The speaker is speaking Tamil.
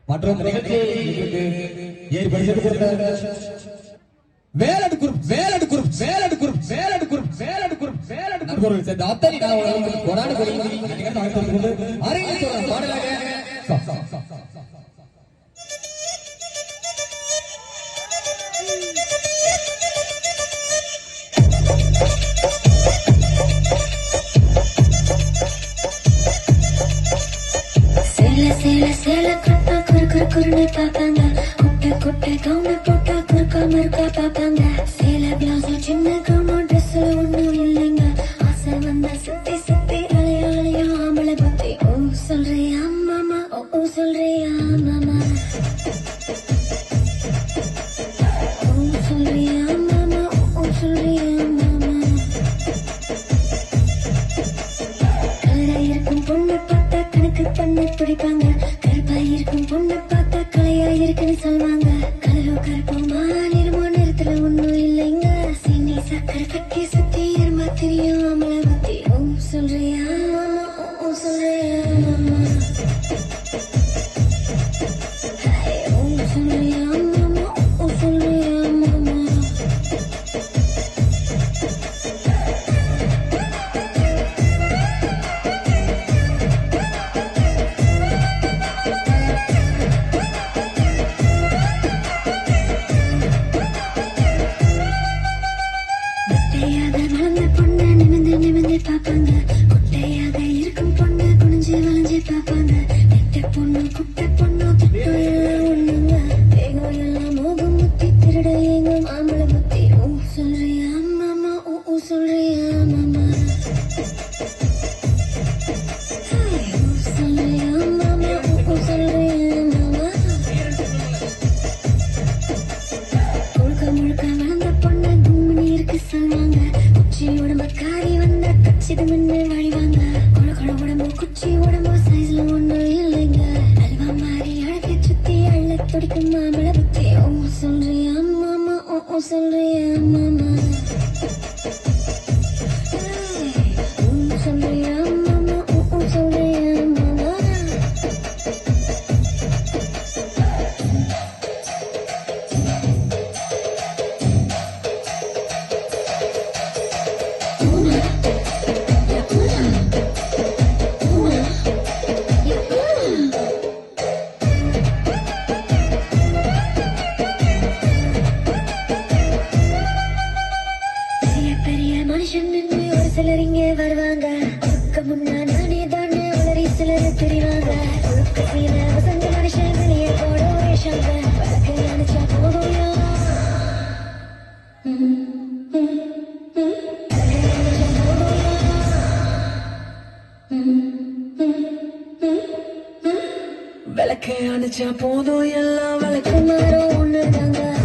மற்றும் நிகழ்ச்சியை ஏற்படுத்தி கொடுத்த வேலடு குரூப் நண்பர்கள் சேர்ந்த அத்தனை நாவலர்களும் கொடாடு கொண்டு அரங்கில் சொல்லும் பாடலாக சேல கட்டா குறுன்னு பாப்பாங்க குட்டை கவுன போட்டா குறுக்கா மறுக்கா பாப்பாங்க சேல பிளவுஸ் சின்ன கவுனும் ட்ரெஸ்ல ஒண்ணும் இல்லைங்க ஆசை வந்தா சுத்தி அலையா ஆம்பளை பத்தி ஓ சொல்றியா மாமா ஓ சொல்றியா மாமா ஓ சொல்றியா மாமா ஓ சொல்றியா மாமா கலரா இருக்கும் பொண்ணு பார்த்தா கணக்கு பண்ண பிடிப்பாங்க இருக்கும் பொண்ணை பார்த்தா கலையா இருக்குன்னு சொல்லுவாங்க கருப்போமா நிறமோ நிறத்துல ஒண்ணும் இல்லைங்க சீனி சக்கரை கட்டி சுத்தி இருமா தெரியும் அமலை பத்தி ஓ சொல்றியா மாமா ஓ சொல்றியா மாமா ஓ சொல்றியா மாமா ஓ சொல்றியா மாமா பாப்பாங்க குட்டையாக இருக்கும் பொண்ணு குனிஞ்சு வளைஞ்சு பாப்பாங்க நெட்ட பொண்ணு குட்டை பொண்ணு திட்டம் எல்லாம் ஒண்ணுங்க வேகம் எல்லாம் மோகம் முத்தி திருட எங்கும் ஆம்பளை முத்தி ஓ சொல்றியா மாமா ஓ சொல்றியா மாமா ஓ சொல்றியா மாமா ஓ சொல்றியா மாமா முழுக்க வளர்ந்த பொண்ணு கும்மினி இருக்கு சொல்லுவாங்க குச்சி உடம்பு காரி வந்தா கச்சிது முன்னு வழிவாங்க கொழ உடம்பு குச்சி உடம்பு சைஸ்ல ஒண்ணு இல்லைங்க அல்வா மாறி அழகை சுத்தி அள்ள துடிக்கும் மாமளை புத்தி ஓ சொல்றியா மாமா ஓ சொல்றியா மாமா ஓ சொல்றியா மாமா ஓ சொல்றியா மாமா ஒரு சிலர் இங்கே வருவாங்க முன்னா நானே தானே வளரி சிலர் தெரிவாங்க வசந்த மனுஷன் வெளியே போட வேஷாங்க வழக்கு நினைச்சா போதும் விளக்கு அணைச்சா போதும் எல்லாம் விளக்கு மாறும் ஒண்ணு தாங்க